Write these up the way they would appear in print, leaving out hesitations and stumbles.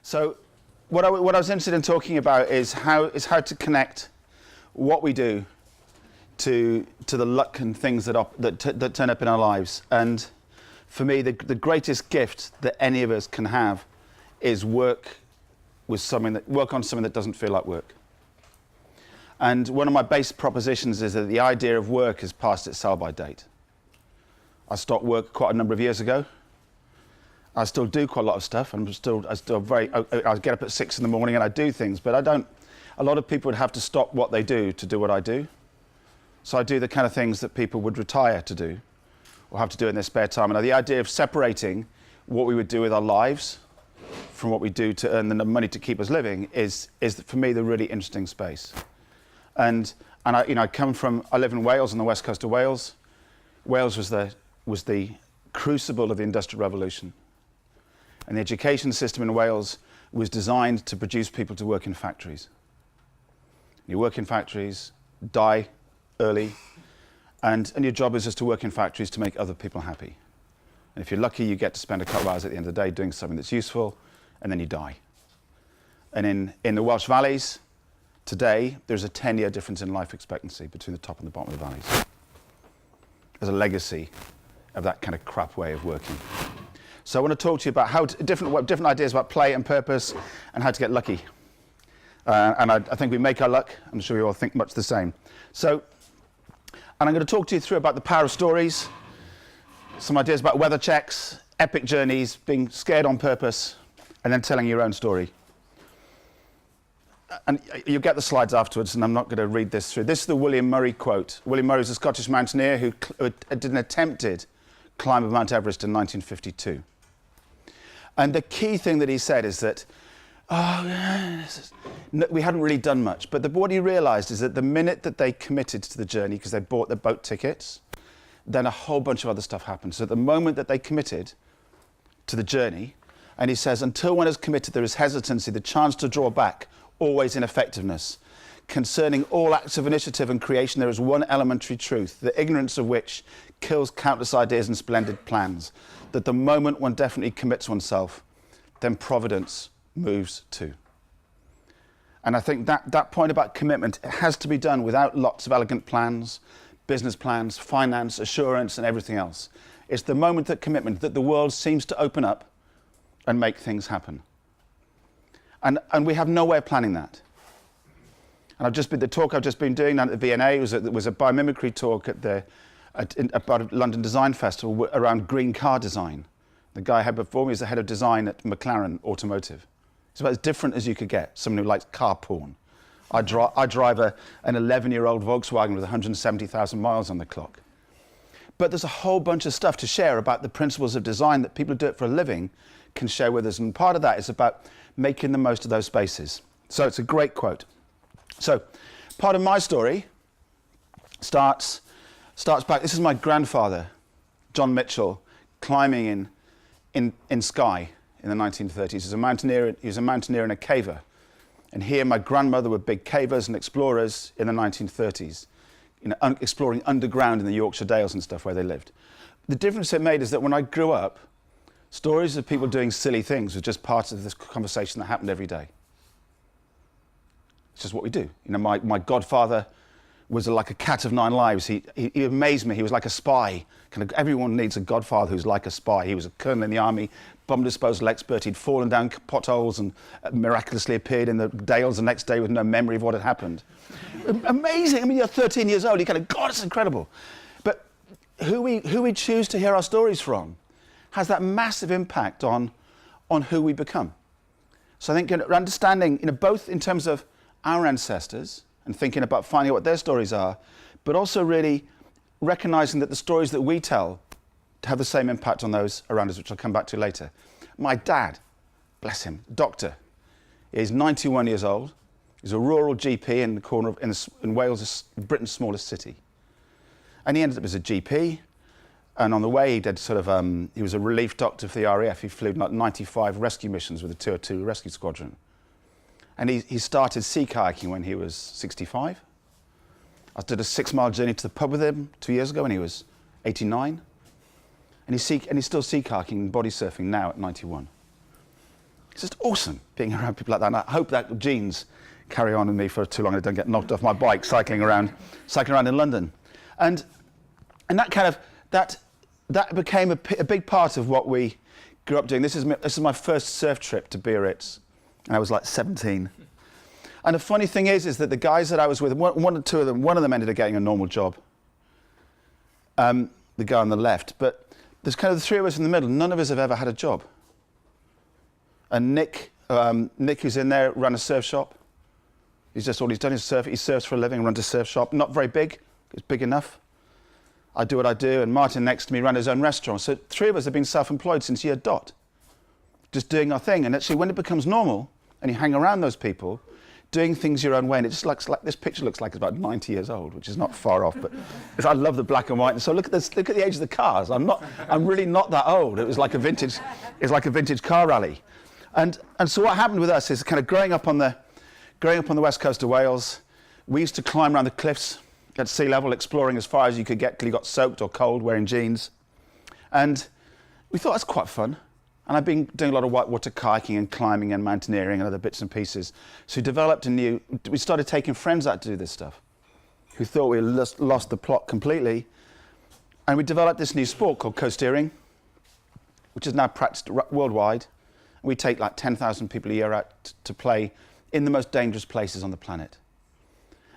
So what I was interested in talking about is how to connect what we do to the luck and things that turn up in our lives. And for me, the greatest gift that any of us can have is work on something that doesn't feel like work. And one of my base propositions is that the idea of work has passed its sell-by date. I stopped work quite a number of years ago. I still do quite a lot of stuff. I get up at 6 in the morning and I do things, but I don't. A lot of people would have to stop what they do to do what I do. So I do the kind of things that people would retire to do or have to do in their spare time. And the idea of separating what we would do with our lives from what we do to earn the money to keep us living is for me the really interesting space. And I live in Wales, on the west coast of Wales. Wales was the crucible of the Industrial Revolution. And the education system in Wales was designed to produce people to work in factories. You work in factories, die early, and your job is just to work in factories to make other people happy. And if you're lucky, you get to spend a couple of hours at the end of the day doing something that's useful, and then you die. And in the Welsh valleys, today, there's a 10-year difference in life expectancy between the top and the bottom of the valleys. There's a legacy of that kind of crap way of working. So I want to talk to you about how different ideas about play and purpose and how to get lucky. And I think we make our luck. I'm sure you all think much the same. So, and I'm going to talk to you through about the power of stories, some ideas about weather checks, epic journeys, being scared on purpose, and then telling your own story. And you'll get the slides afterwards, and I'm not going to read this through. This is the William Murray quote. William Murray is a Scottish mountaineer who did an attempted climb of Mount Everest in 1952. And the key thing that he said is that, we hadn't really done much. But what he realized is that the minute that they committed to the journey, because they bought their boat tickets, then a whole bunch of other stuff happened. So at the moment that they committed to the journey, and he says, until one is committed, there is hesitancy, the chance to draw back, always ineffectiveness. Concerning all acts of initiative and creation, there is one elementary truth, the ignorance of which kills countless ideas and splendid plans, that the moment one definitely commits oneself, then providence moves too. And I think that point about commitment, it has to be done without lots of elegant plans, business plans, finance, assurance, and everything else. It's the moment of commitment that the world seems to open up and make things happen. And we have no way of planning that. And the talk I've just been doing at the V&A was a biomimicry talk about a London Design Festival around green car design. The guy I had before me is the head of design at McLaren Automotive. It's about as different as you could get, someone who likes car porn. I drive an 11-year-old Volkswagen with 170,000 miles on the clock. But there's a whole bunch of stuff to share about the principles of design that people who do it for a living can share with us. And part of that is about making the most of those spaces. So it's a great quote. So part of my story starts back. This is my grandfather, John Mitchell, climbing in Skye in the 1930s. He was a mountaineer and a caver. And he and my grandmother were big cavers and explorers in the 1930s, exploring underground in the Yorkshire Dales and stuff where they lived. The difference it made is that when I grew up, stories of people doing silly things were just part of this conversation that happened every day. It's just what we do. My godfather was like a cat of nine lives. He amazed me. He was like a spy. Kind of everyone needs a godfather who's like a spy. He was a colonel in the army, bomb disposal expert. He'd fallen down potholes and miraculously appeared in the Dales the next day with no memory of what had happened. Amazing. I mean, you're 13 years old. You kind of, God, it's incredible. But who we choose to hear our stories from has that massive impact on who we become. So I think understanding, both in terms of our ancestors and thinking about finding out what their stories are, but also really recognizing that the stories that we tell have the same impact on those around us, which I'll come back to later. My dad, bless him, doctor, is 91 years old. He's a rural GP in the corner in Wales, Britain's smallest city. And he ended up as a GP. And on the way, he did he was a relief doctor for the RAF. He flew 95 rescue missions with the 202 Rescue Squadron. And he started sea kayaking when he was 65. I did a 6-mile journey to the pub with him 2 years ago when he was 89. And he's still sea kayaking and body surfing now at 91. It's just awesome being around people like that. And I hope that genes carry on in me for too long and I don't get knocked off my bike cycling around in London. And that became a big part of what we grew up doing. This is my first surf trip to Biarritz, and I was like 17. And the funny thing is that the guys that I was with, one or two of them, one of them ended up getting a normal job. The guy on the left, but there's kind of the three of us in the middle. None of us have ever had a job. And Nick, who's in there, ran a surf shop. He's just all he's done is surf. He surfs for a living, runs a surf shop. Not very big, it's big enough. I do what I do, and Martin next to me ran his own restaurant. So three of us have been self-employed since year dot, just doing our thing. And actually, when it becomes normal, and you hang around those people, doing things your own way, and it just looks like this picture looks like it's about 90 years old, which is not far off. But I love the black and white. And so look at this. Look at the age of the cars. I'm really not that old. It was like a vintage car rally. And so what happened with us is kind of growing up on the west coast of Wales. We used to climb around the cliffs at sea level, exploring as far as you could get till you got soaked or cold, wearing jeans. And we thought that's quite fun. And I've been doing a lot of whitewater kayaking and climbing and mountaineering and other bits and pieces. So we started taking friends out to do this stuff who thought we lost the plot completely. And we developed this new sport called Coasteering, which is now practiced worldwide. We take like 10,000 people a year out to play in the most dangerous places on the planet.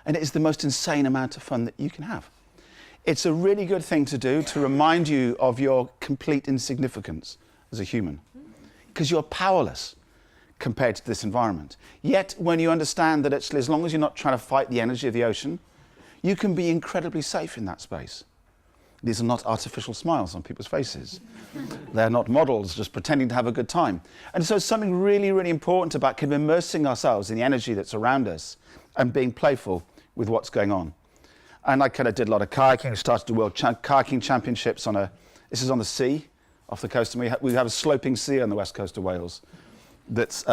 And it is the most insane amount of fun that you can have. It's a really good thing to do to remind you of your complete insignificance as a human, because you're powerless compared to this environment. Yet, when you understand that actually, as long as you're not trying to fight the energy of the ocean, you can be incredibly safe in that space. These are not artificial smiles on people's faces. They're not models just pretending to have a good time. And so something really, really important about kind of immersing ourselves in the energy that's around us and being playful with what's going on. And I kind of did a lot of kayaking, started the World Kayaking Championships this is on the sea, off the coast, and we have a sloping sea on the west coast of Wales. That's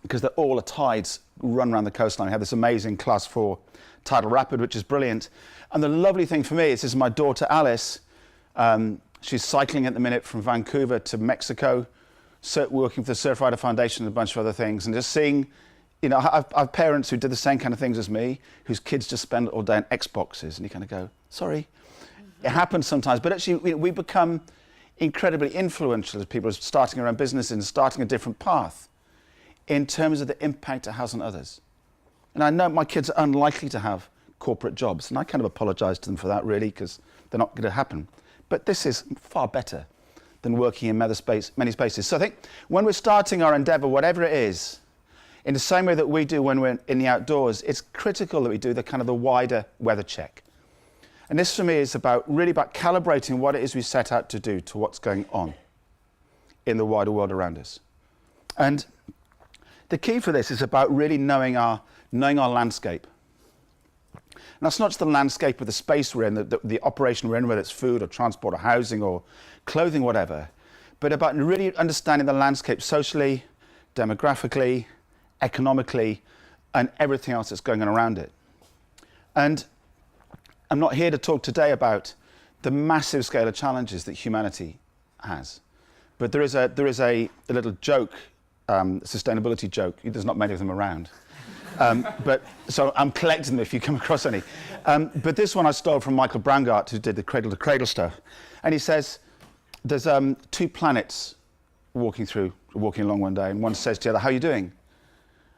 because all the tides run around the coastline. We have this amazing Class 4 tidal rapid, which is brilliant. And the lovely thing for me is my daughter Alice. She's cycling at the minute from Vancouver to Mexico, working for the Surfrider Foundation and a bunch of other things, and just seeing. You know, I have parents who did the same kind of things as me, whose kids just spend all day on Xboxes, and you kind of go, sorry. It happens sometimes, but actually we become incredibly influential as people are starting their own businesses and starting a different path in terms of the impact it has on others. And I know my kids are unlikely to have corporate jobs, and I kind of apologize to them for that, really, because they're not going to happen. But this is far better than working in many spaces. So I think when we're starting our endeavor, whatever it is, in the same way that we do when we're in the outdoors, it's critical that we do the wider weather check. And this for me is really about calibrating what it is we set out to do to what's going on in the wider world around us. And the key for this is about really knowing our landscape. And that's not just the landscape of the space we're in, the operation we're in, whether it's food or transport or housing or clothing, whatever, but about really understanding the landscape socially, demographically, economically, and everything else that's going on around it. And I'm not here to talk today about the massive scale of challenges that humanity has, but there is a little joke, sustainability joke. There's not many of them around, but so I'm collecting them if you come across any. But this one I stole from Michael Brangart, who did the cradle to cradle stuff, and he says there's two planets walking along one day, and one says to the other, "How are you doing?"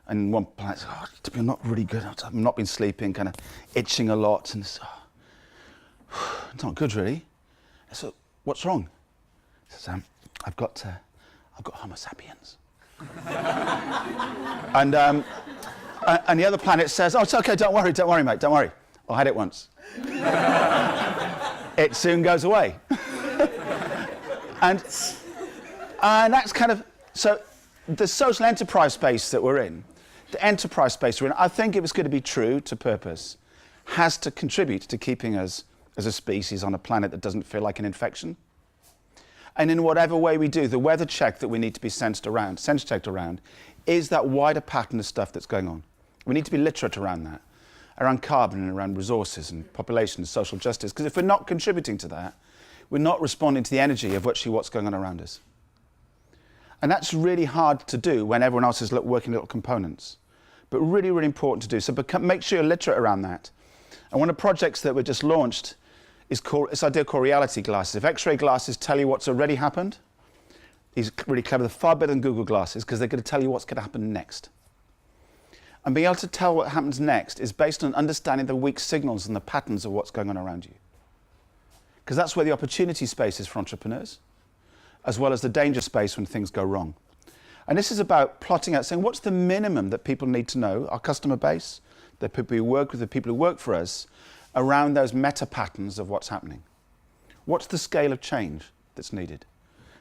And one planet says, "I'm not really good. I've not been sleeping, kind of itching a lot, and it's not good, really." So, "What's wrong?" He says, I've got Homo sapiens." and the other planet says, "Oh, it's okay. Don't worry, mate. Don't worry. I had it once. It soon goes away." and that's kind of so. The social enterprise space that we're in, the enterprise space we're in, I think if it's going to be true to purpose, has to contribute to keeping us as a species on a planet that doesn't feel like an infection. And in whatever way we do, the weather check that we need to be sense checked around, is that wider pattern of stuff that's going on. We need to be literate around that, around carbon and around resources and population and social justice, because if we're not contributing to that, we're not responding to the energy of what's going on around us. And that's really hard to do when everyone else is working little components. But really, really important to do. So make sure you're literate around that. And one of the projects that we just launched is this idea called reality glasses. If X-ray glasses tell you what's already happened, these are really clever. They're far better than Google glasses because they're going to tell you what's going to happen next. And being able to tell what happens next is based on understanding the weak signals and the patterns of what's going on around you. Because that's where the opportunity space is for entrepreneurs, as well as the danger space when things go wrong. And this is about plotting out, saying what's the minimum that people need to know, our customer base, the people we work with, the people who work for us, around those meta patterns of what's happening. What's the scale of change that's needed?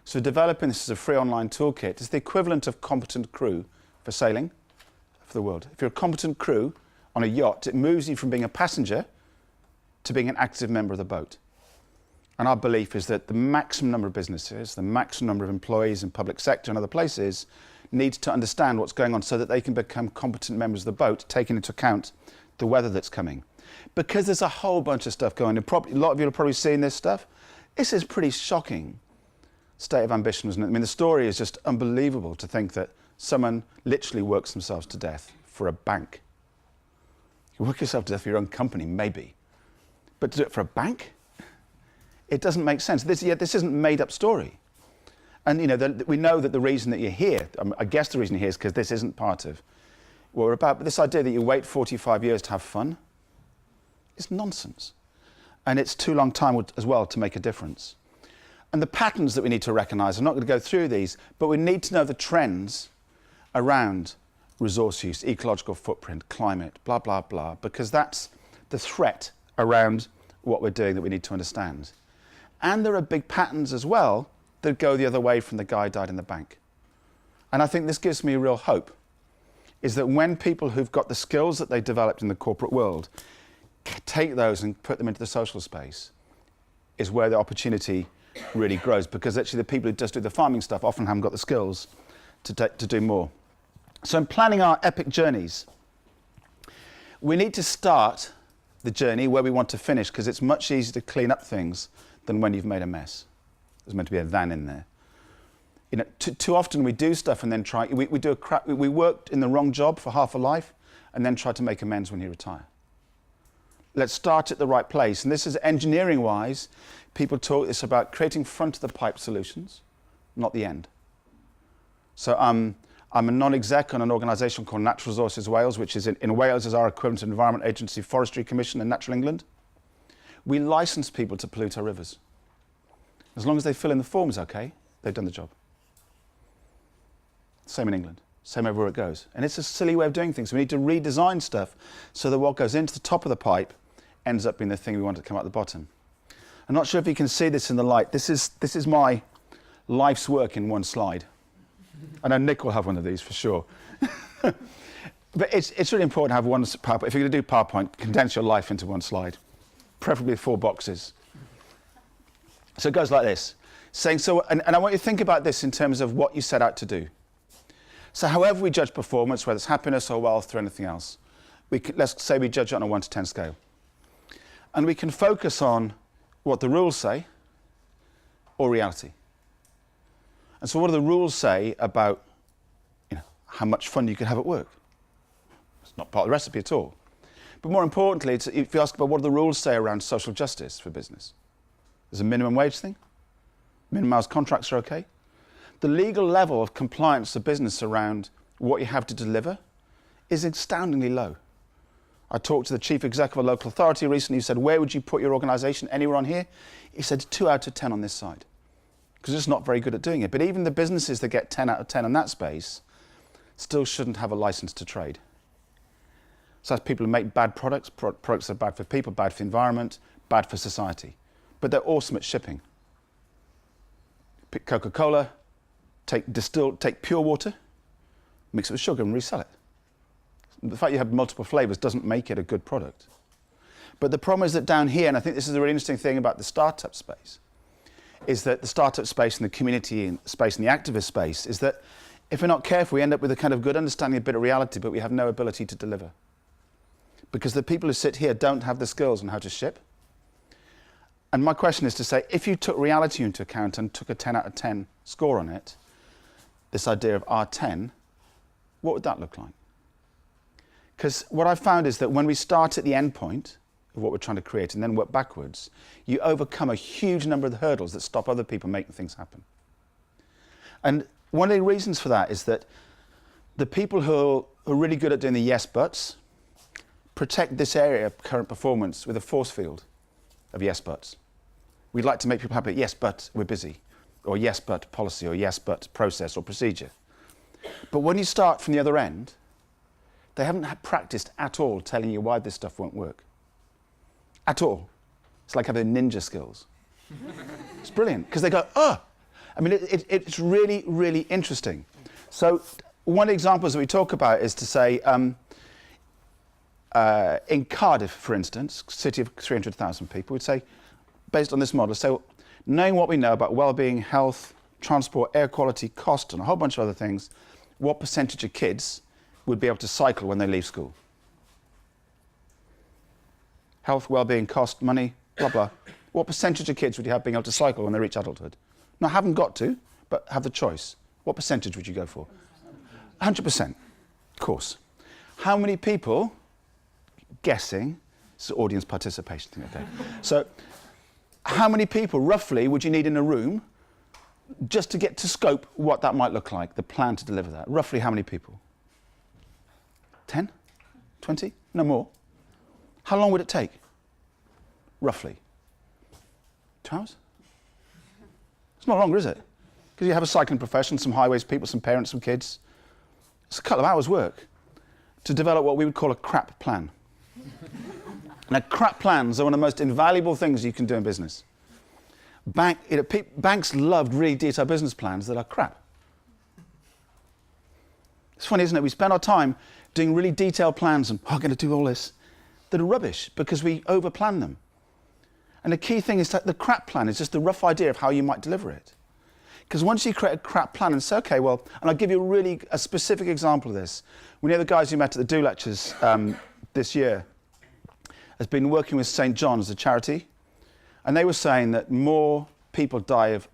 So developing this as a free online toolkit is the equivalent of competent crew for sailing for the world. If you're a competent crew on a yacht, it moves you from being a passenger to being an active member of the boat. And our belief is that the maximum number of businesses, the maximum number of employees in public sector and other places needs to understand what's going on so that they can become competent members of the boat, taking into account the weather that's coming. Because there's a whole bunch of stuff going on. A lot of you are probably seeing this stuff. This is pretty shocking state of ambition, isn't it? I mean, the story is just unbelievable to think that someone literally works themselves to death for a bank. You work yourself to death for your own company, maybe. But to do it for a bank? It doesn't make sense. This isn't a made-up story. And we know that the reason that you're here, I guess the reason you're here is because this isn't part of what we're about. But this idea that you wait 45 years to have fun is nonsense. And it's too long time as well to make a difference. And the patterns that we need to recognize, I'm not going to go through these, but we need to know the trends around resource use, ecological footprint, climate, blah, blah, blah, because that's the threat around what we're doing that we need to understand. And there are big patterns as well that go the other way from the guy who died in the bank. And I think this gives me real hope, is that when people who've got the skills that they developed in the corporate world take those and put them into the social space, is where the opportunity really grows, because actually the people who just do the farming stuff often haven't got the skills to do more. So in planning our epic journeys, we need to start the journey where we want to finish, because it's much easier to clean up things than when you've made a mess. There's meant to be a than in there. Too often we do stuff and then we worked in the wrong job for half a life and then try to make amends when you retire. Let's start at the right place. And this is engineering-wise, people talk this about creating front-of-the-pipe solutions, not the end. So I'm a non-exec on an organisation called Natural Resources Wales, which is in Wales is our equivalent to Environment Agency, Forestry Commission and Natural England. We license people to pollute our rivers. As long as they fill in the forms okay, they've done the job. Same in England, same everywhere it goes. And it's a silly way of doing things. We need to redesign stuff so that what goes into the top of the pipe ends up being the thing we want to come out the bottom. I'm not sure if you can see this in the light. This is my life's work in one slide. I know Nick will have one of these for sure. But it's really important to have one PowerPoint. If you're going to do PowerPoint, condense your life into one slide, preferably 4 boxes. So it goes like this. And I want you to think about this in terms of what you set out to do. So however we judge performance, whether it's happiness or wealth or anything else, let's say we judge it on a 1 to 10 scale. And we can focus on what the rules say or reality. And so what do the rules say about how much fun you can have at work? It's not part of the recipe at all. But more importantly, if you ask about what do the rules say around social justice for business, there's a minimum wage thing. Minimum hours contracts are okay. The legal level of compliance of business around what you have to deliver is astoundingly low. I talked to the chief exec of a local authority recently who said, where would you put your organisation? Anywhere on here? He said 2 out of 10 on this side, because it's not very good at doing it. But even the businesses that get 10 out of 10 in that space still shouldn't have a license to trade. So that's people who make bad products, products that are bad for people, bad for the environment, bad for society. But they're awesome at shipping. Pick Coca-Cola, take pure water, mix it with sugar and resell it. The fact you have multiple flavours doesn't make it a good product. But the problem is that down here, and I think this is a really interesting thing about the startup space, is that the startup space and the community space and the activist space is that if we're not careful, we end up with a kind of good understanding, a bit of reality, but we have no ability to deliver. Because the people who sit here don't have the skills on how to ship. And my question is to say, if you took reality into account and took a 10 out of 10 score on it, this idea of R10, what would that look like? Because what I've found is that when we start at the end point of what we're trying to create and then work backwards, you overcome a huge number of the hurdles that stop other people making things happen. And one of the reasons for that is that the people who are really good at doing the yes buts protect this area of current performance with a force field of yes buts. We'd like to make people happy, yes, but we're busy, or yes, but policy, or yes, but process or procedure. But when you start from the other end, they haven't practiced at all telling you why this stuff won't work. At all. It's like having ninja skills. It's brilliant, because they go, oh! I mean, it's really, really interesting. So one of the examples that we talk about is to say, in Cardiff, for instance, city of 300,000 people, we'd say, based on this model, so knowing what we know about well-being, health, transport, air quality, cost, and a whole bunch of other things, what percentage of kids would be able to cycle when they leave school? Health, well-being, cost, money, blah, blah. What percentage of kids would you have being able to cycle when they reach adulthood? Now, haven't got to, but have the choice. What percentage would you go for? 100%, of course. How many people, guessing, it's audience participation thing, okay. So, how many people, roughly, would you need in a room just to get to scope what that might look like, the plan to deliver that? Roughly how many people? 10? 20? No more. How long would it take? Roughly. 2 hours? It's not longer, is it? Because you have a cycling profession, some highways people, some parents, some kids. It's a couple of hours' work to develop what we would call a crap plan. Now, crap plans are one of the most invaluable things you can do in business. Banks loved really detailed business plans that are crap. It's funny, isn't it? We spend our time doing really detailed plans and, I'm going to do all this, that are rubbish because we over-plan them. And the key thing is that the crap plan is just a rough idea of how you might deliver it. Because once you create a crap plan and say, okay, well, and I'll give you a specific example of this. One of the guys who met at the Do Lectures this year has been working with St. John's, a charity, and they were saying that more people die of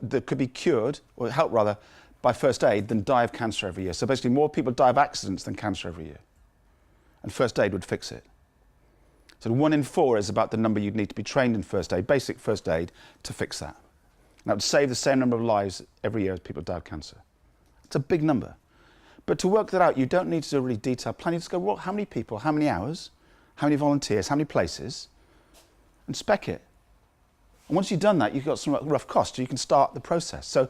that could be cured, or helped rather, by first aid than die of cancer every year. So basically more people die of accidents than cancer every year. And first aid would fix it. So 1 in 4 is about the number you'd need to be trained in first aid, basic first aid, to fix that. And that would save the same number of lives every year as people die of cancer. It's a big number. But to work that out, you don't need to do a really detailed plan. You just go, well, how many people, how many hours, how many volunteers, how many places, and spec it. And once you've done that, you've got some rough costs, so you can start the process. So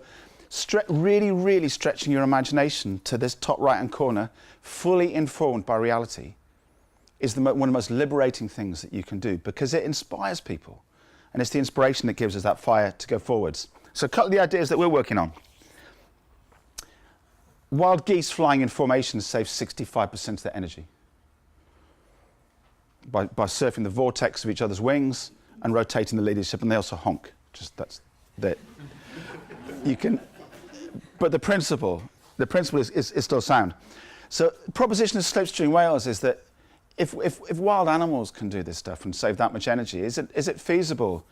really, really stretching your imagination to this top right-hand corner, fully informed by reality, is one of the most liberating things that you can do, because it inspires people. And it's the inspiration that gives us that fire to go forwards. So a couple of the ideas that we're working on. Wild geese flying in formation save 65% of their energy by surfing the vortex of each other's wings and rotating the leadership, and they also honk. That's that. You can, but the principle is still sound. So the proposition of slopestream whales is that if wild animals can do this stuff and save that much energy, is it feasible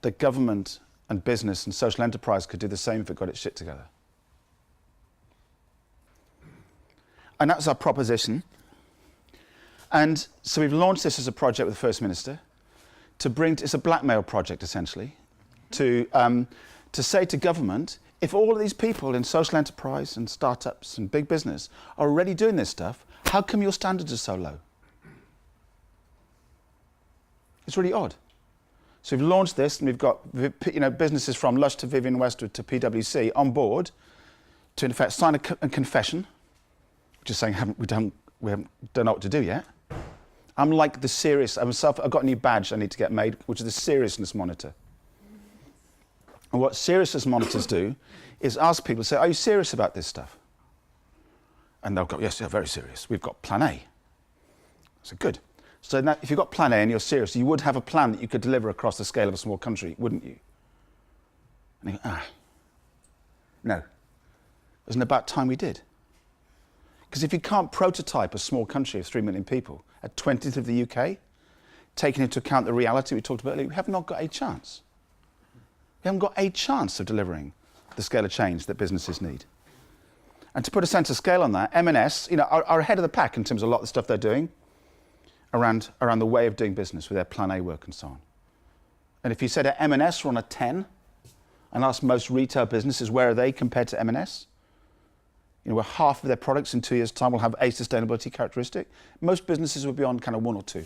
that government and business and social enterprise could do the same if it got its shit together? And that's our proposition. And so we've launched this as a project with the First Minister to it's a blackmail project essentially, to say to government, if all of these people in social enterprise and startups and big business are already doing this stuff, how come your standards are so low? It's really odd. So we've launched this, and we've got businesses from Lush to Vivian Westwood to PwC on board to in fact sign a confession, which is saying we don't know what to do yet. I'm like the serious. I've got a new badge I need to get made, which is the Seriousness Monitor. And what Seriousness Monitors do is ask people to say, "Are you serious about this stuff?" And they'll go, "Yes, yeah, very serious. We've got Plan A." So good. So now, if you've got Plan A and you're serious, you would have a plan that you could deliver across the scale of a small country, wouldn't you? And you go, no. Isn't it about time we did? Because if you can't prototype a small country of 3 million people at 20th of the UK, taking into account the reality we talked about earlier, we have not got a chance. We haven't got a chance of delivering the scale of change that businesses need. And to put a sense of scale on that, M&S, are ahead of the pack in terms of a lot of the stuff they're doing around the way of doing business with their Plan A work and so on. And if you said at M&S were on a 10 and asked most retail businesses where are they compared to M&S, where half of their products in 2 years' time will have a sustainability characteristic, most businesses would be on kind of 1 or 2.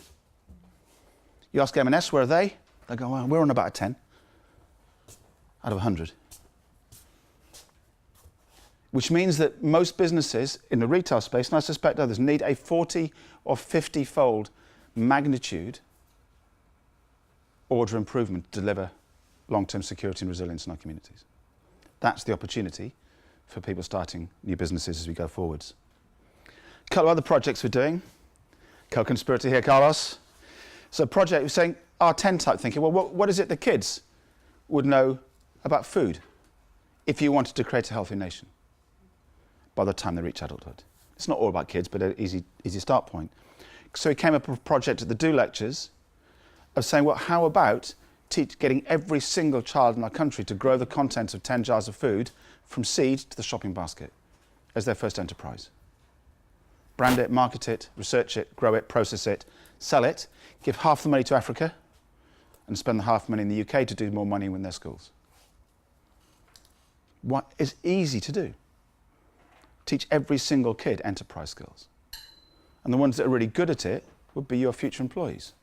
You ask M&S where are they go, well, we're on about a 10 out of 100. Which means that most businesses in the retail space, and I suspect others, need a 40 or 50-fold magnitude order improvement to deliver long-term security and resilience in our communities. That's the opportunity for people starting new businesses as we go forwards. A couple of other projects we're doing. Co-conspirator here, Carlos. So a project we're saying R10 type thinking. Well, what is it the kids would know about food if you wanted to create a healthy nation by the time they reach adulthood? It's not all about kids, but an easy start point. So we came up with a project at the Do Lectures of saying, well, how about getting every single child in our country to grow the content of 10 jars of food from seed to the shopping basket as their first enterprise. Brand it, market it, research it, grow it, process it, sell it, give half the money to Africa, and spend the half the money in the UK to do more money in their schools. What is easy to do? Teach every single kid enterprise skills. And the ones that are really good at it would be your future employees.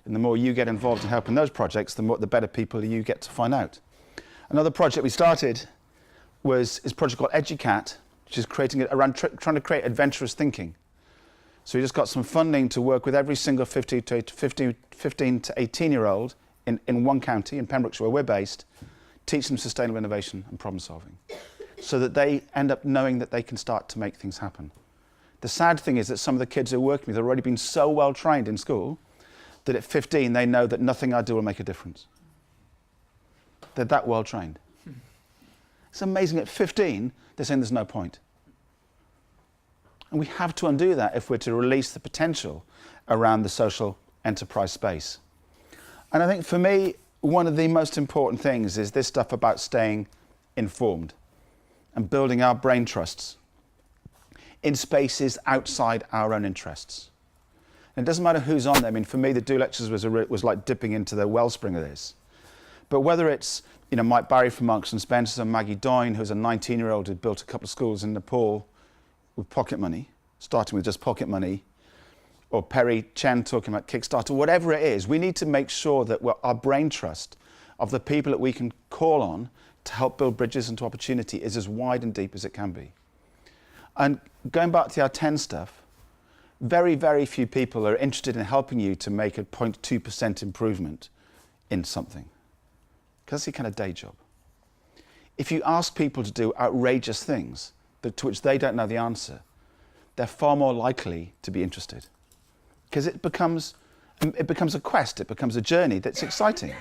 And the more you get involved in helping those projects, the better people you get to find out. Another project we started is a project called Educat, which is creating it around trying to create adventurous thinking. So we just got some funding to work with every single 15 to 18-year-old in one county, in Pembrokeshire, where we're based, teach them sustainable innovation and problem solving, so that they end up knowing that they can start to make things happen. The sad thing is that some of the kids who are working with have already been so well trained in school that at 15 they know that nothing I do will make a difference. They're that well trained. It's amazing, at 15 they're saying there's no point. And we have to undo that if we're to release the potential around the social enterprise space. And I think for me, one of the most important things is this stuff about staying informed and building our brain trusts in spaces outside our own interests. And it doesn't matter who's on there. I mean, for me, the Do Lectures was like dipping into the wellspring of this. But whether it's Mike Barry from Marks and Spencer, Maggie Doyne, who's a 19-year-old who built a couple of schools in Nepal with pocket money, starting with just pocket money, or Perry Chen talking about Kickstarter, whatever it is, we need to make sure that our brain trust of the people that we can call on to help build bridges into opportunity is as wide and deep as it can be. And going back to our 10 stuff, very, very few people are interested in helping you to make a 0.2% improvement in something, because it's a kind of day job. If you ask people to do outrageous things to which they don't know the answer, they're far more likely to be interested, because it becomes a quest, it becomes a journey that's exciting.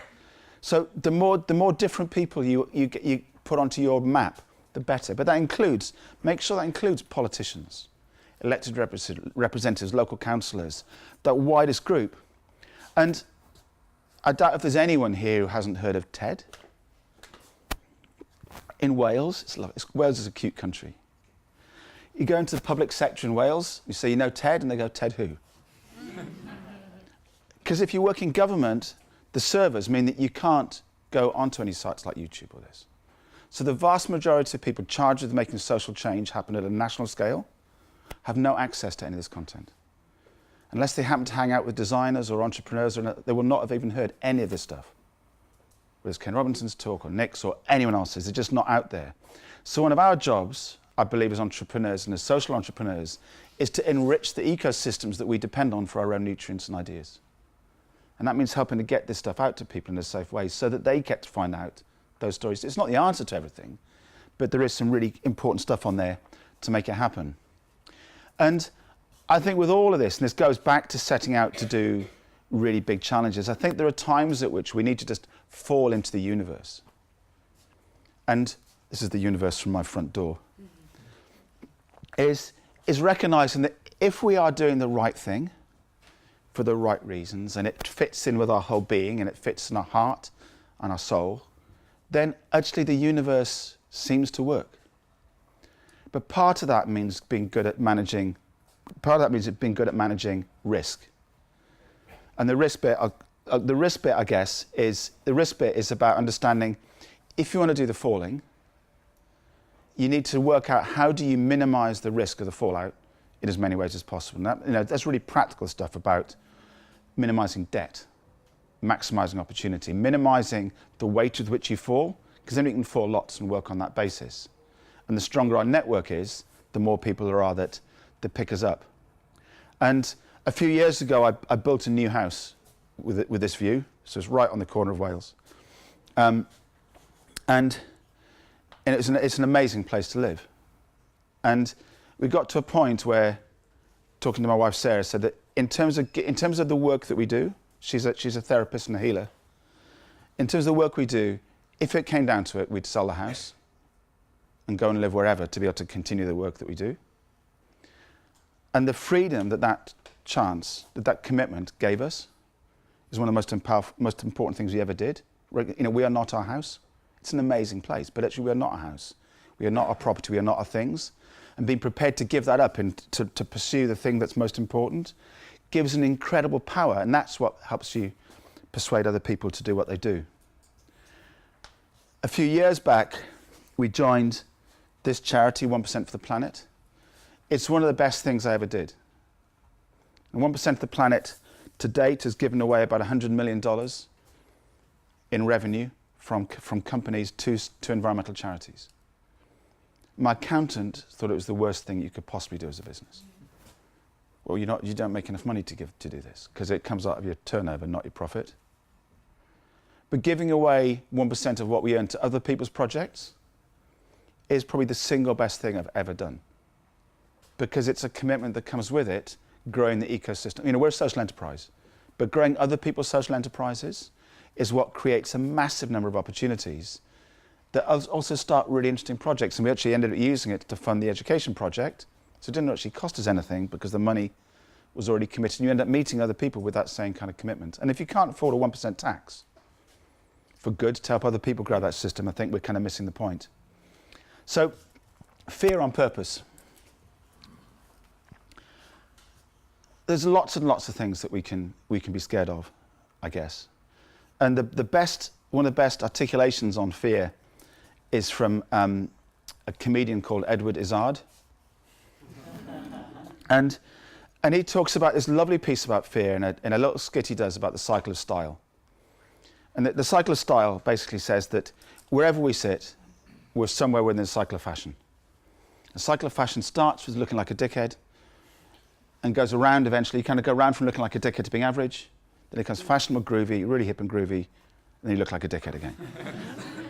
So the more different people you put onto your map, the better. But make sure that includes politicians, elected representatives, local councillors, that widest group. And I doubt if there's anyone here who hasn't heard of TED. In Wales, Wales is a cute country. You go into the public sector in Wales, you say, TED, and they go, TED who? Because if you work in government, the servers mean that you can't go onto any sites like YouTube or this. So the vast majority of people charged with making social change happen at a national scale have no access to any of this content. Unless they happen to hang out with designers or entrepreneurs, they will not have even heard any of this stuff. Whether it's Ken Robinson's talk or Nick's or anyone else's, they're just not out there. So one of our jobs, I believe, as entrepreneurs and as social entrepreneurs, is to enrich the ecosystems that we depend on for our own nutrients and ideas. And that means helping to get this stuff out to people in a safe way so that they get to find out those stories. It's not the answer to everything, but there is some really important stuff on there to make it happen. And I think with all of this, and this goes back to setting out to do really big challenges, I think there are times at which we need to just fall into the universe. And this is the universe from my front door. Is recognizing that if we are doing the right thing for the right reasons, and it fits in with our whole being, and it fits in our heart and our soul, then actually the universe seems to work. But part of that means being good at managing. Part of that means being good at managing risk. And the risk bit, I guess, is about understanding if you want to do the falling, you need to work out how do you minimize the risk of the fallout in as many ways as possible. And that's really practical stuff about minimizing debt, maximizing opportunity, minimizing the weight with which you fall, because then you can fall lots and work on that basis. And the stronger our network is, the more people there are that pick us up. And a few years ago, I built a new house with this view, so it's right on the corner of Wales. And it's an amazing place to live. And we got to a point where, talking to my wife Sarah, said that in terms of the work that we do, she's a therapist and a healer. In terms of the work we do, if it came down to it, we'd sell the house and go and live wherever to be able to continue the work that we do. And the freedom that chance, that commitment gave us, is one of the most important things we ever did. We are not our house. It's an amazing place, but actually we are not a house. We are not our property. We are not our things. And being prepared to give that up and to pursue the thing that's most important gives an incredible power, and that's what helps you persuade other people to do what they do. A few years back, we joined this charity, 1% for the Planet. It's one of the best things I ever did. And 1% of the Planet to date has given away about $100 million in revenue from companies to environmental charities. My accountant thought it was the worst thing you could possibly do as a business. Well, you don't make enough money to do this because it comes out of your turnover, not your profit. But giving away 1% of what we earn to other people's projects is probably the single best thing I've ever done, because it's a commitment that comes with it, growing the ecosystem. We're a social enterprise, but growing other people's social enterprises is what creates a massive number of opportunities that also start really interesting projects. And we actually ended up using it to fund the education project. So it didn't actually cost us anything because the money was already committed. And you end up meeting other people with that same kind of commitment. And if you can't afford a 1% tax for good to help other people grow that system, I think we're kind of missing the point. So fear on purpose. There's lots and lots of things that we can be scared of, I guess. And one of the best articulations on fear is from a comedian called Edward Izzard. And he talks about this lovely piece about fear in a little skit he does about the cycle of style. And the cycle of style basically says that wherever we sit, we're somewhere within the cycle of fashion. The cycle of fashion starts with looking like a dickhead and goes around eventually. You kind of go around from looking like a dickhead to being average. Then it becomes fashionable, groovy, really hip and groovy, and then you look like a dickhead again.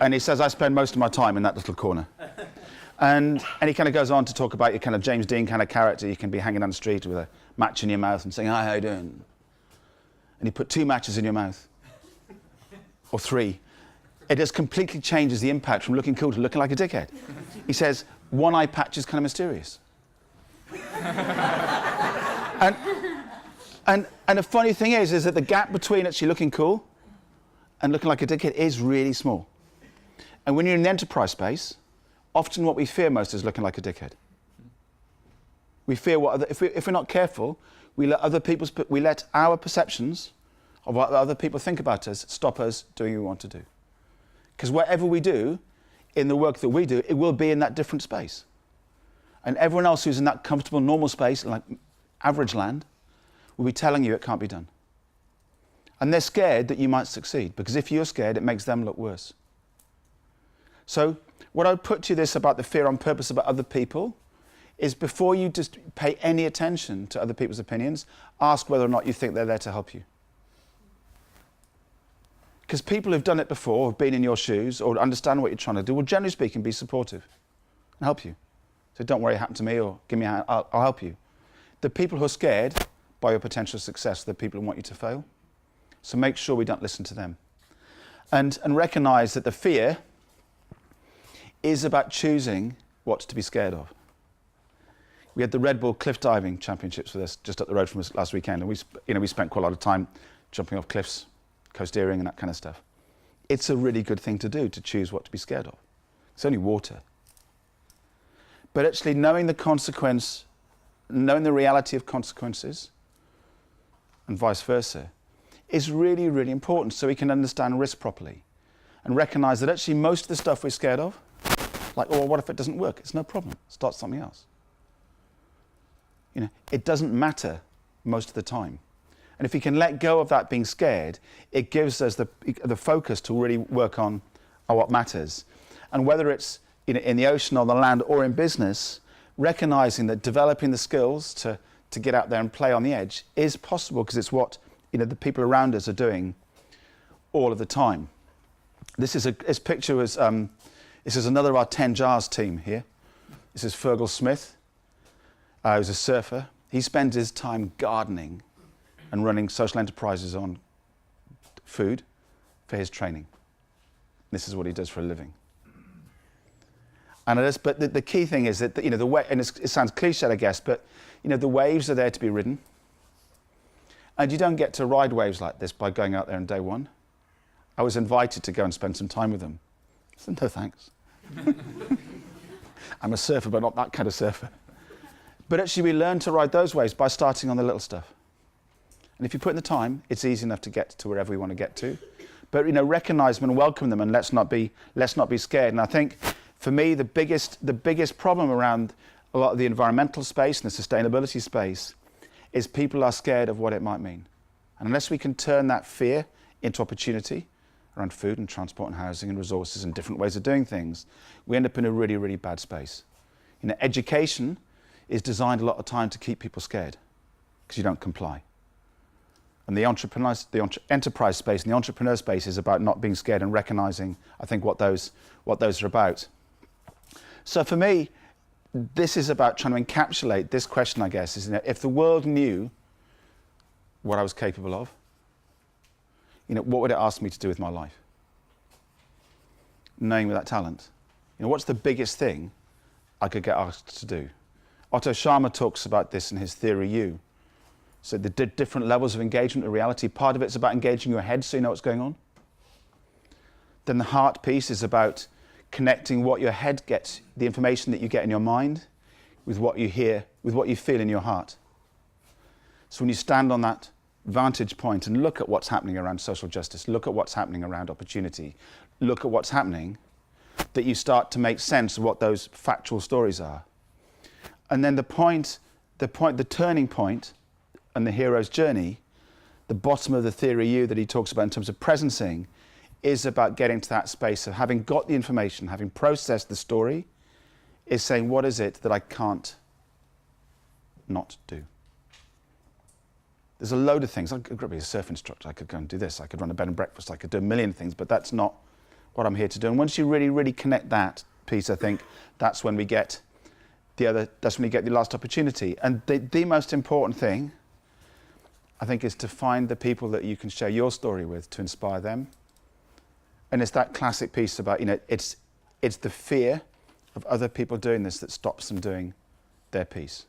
And he says, I spend most of my time in that little corner. And he kind of goes on to talk about your kind of James Dean kind of character. You can be hanging down the street with a match in your mouth and saying, hi, how you doing? And you put 2 matches in your mouth, or 3. It just completely changes the impact from looking cool to looking like a dickhead. He says, one eye patch is kind of mysterious. And the funny thing is that the gap between actually looking cool and looking like a dickhead is really small. And when you're in the enterprise space, often what we fear most is looking like a dickhead. We fear if we're not careful, we let our perceptions of what other people think about us stop us doing what we want to do. Because whatever we do in the work that we do, it will be in that different space. And everyone else who's in that comfortable, normal space, like average land, will be telling you it can't be done. And they're scared that you might succeed, because if you're scared, it makes them look worse. So what I would put to you this about the fear on purpose about other people is before you just pay any attention to other people's opinions, ask whether or not you think they're there to help you. Because people who've done it before, have been in your shoes, or understand what you're trying to do, will generally speaking be supportive and help you. So don't worry, it happened to me, or give me a hand, I'll help you. The people who are scared by your potential success are the people who want you to fail. So make sure we don't listen to them. And recognize that the fear is about choosing what to be scared of. We had the Red Bull Cliff Diving Championships with us just up the road from us last weekend, and we spent quite a lot of time jumping off cliffs, coasteering and that kind of stuff. It's a really good thing to do, to choose what to be scared of. It's only water. But actually knowing the consequence, knowing the reality of consequences, and vice versa, is really, really important so we can understand risk properly and recognize that actually most of the stuff we're scared of, like, oh, what if it doesn't work? It's no problem. Start something else. You know, it doesn't matter most of the time. And if we can let go of that being scared, it gives us the focus to really work on what matters. And whether it's in the ocean, on the land, or in business, recognizing that developing the skills to get out there and play on the edge is possible because it's what the people around us are doing all of the time. This picture was, this is another of our 10 Jars team here. This is Fergal Smith. He's a surfer. He spends his time gardening and running social enterprises on food for his training. This is what he does for a living. And but the key thing is that the way, and it sounds cliched, I guess, but the waves are there to be ridden, and you don't get to ride waves like this by going out there on day one. I was invited to go and spend some time with them. I said, no thanks. I'm a surfer, but not that kind of surfer. But actually, we learn to ride those waves by starting on the little stuff. And if you put in the time, it's easy enough to get to wherever we want to get to. But recognize them and welcome them, and let's not be scared. And I think, for me, the biggest problem around a lot of the environmental space and the sustainability space is people are scared of what it might mean. And unless we can turn that fear into opportunity around food and transport and housing and resources and different ways of doing things, we end up in a really, really bad space. Education is designed a lot of time to keep people scared because you don't comply. And the enterprise space and the entrepreneur space is about not being scared and recognizing, I think, what those are about. So for me, this is about trying to encapsulate this question, I guess, is if the world knew what I was capable of, what would it ask me to do with my life? Knowing that talent. What's the biggest thing I could get asked to do? Otto Scharmer talks about this in his Theory U. So the different levels of engagement with reality. Part of it's about engaging your head so you know what's going on. Then the heart piece is about connecting what your head gets, the information that you get in your mind, with what you hear, with what you feel in your heart. So when you stand on that vantage point and look at what's happening around social justice, look at what's happening around opportunity, look at what's happening, that you start to make sense of what those factual stories are. And then the turning point and the hero's journey, the bottom of the Theory U that he talks about in terms of presencing, is about getting to that space of having got the information, having processed the story, is saying, what is it that I can't not do? There's a load of things. I could be a surf instructor. I could go and do this. I could run a bed and breakfast. I could do a million things, but that's not what I'm here to do. And once you really, really connect that piece, I think that's when we get that's when you get the last opportunity. And the most important thing, I think, is to find the people that you can share your story with to inspire them. And it's that classic piece about, it's the fear of other people doing this that stops them doing their piece.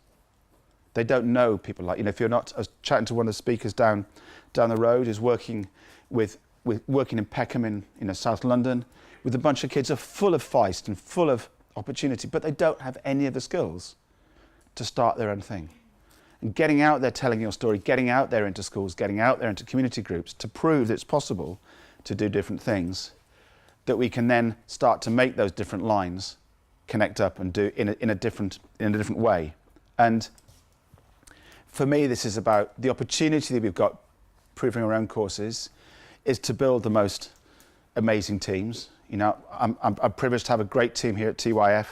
They don't know people like, if you're not, I was chatting to one of the speakers down the road who's working working in Peckham in South London with a bunch of kids who are full of feist and full of opportunity, but they don't have any of the skills to start their own thing. And getting out there, telling your story, getting out there into schools, getting out there into community groups to prove that it's possible to do different things, that we can then start to make those different lines connect up and do in a different way. And for me, this is about the opportunity that we've got proving our own courses is to build the most amazing teams. I'm privileged to have a great team here at TYF,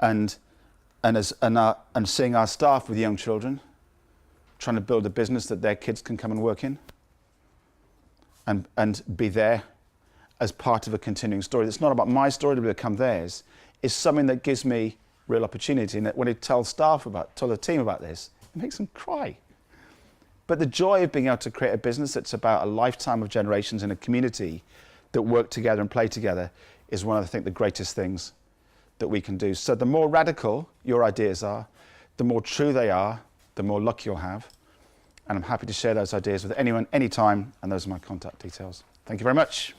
and seeing our staff with young children, trying to build a business that their kids can come and work in, and be there as part of a continuing story. It's not about my story to become theirs. It's something that gives me real opportunity, and that when I tell the team about this, it makes them cry. But the joy of being able to create a business that's about a lifetime of generations in a community that work together and play together is one of, I think, the greatest things that we can do. So the more radical your ideas are, the more true they are, the more luck you'll have. And I'm happy to share those ideas with anyone, anytime, and those are my contact details. Thank you very much.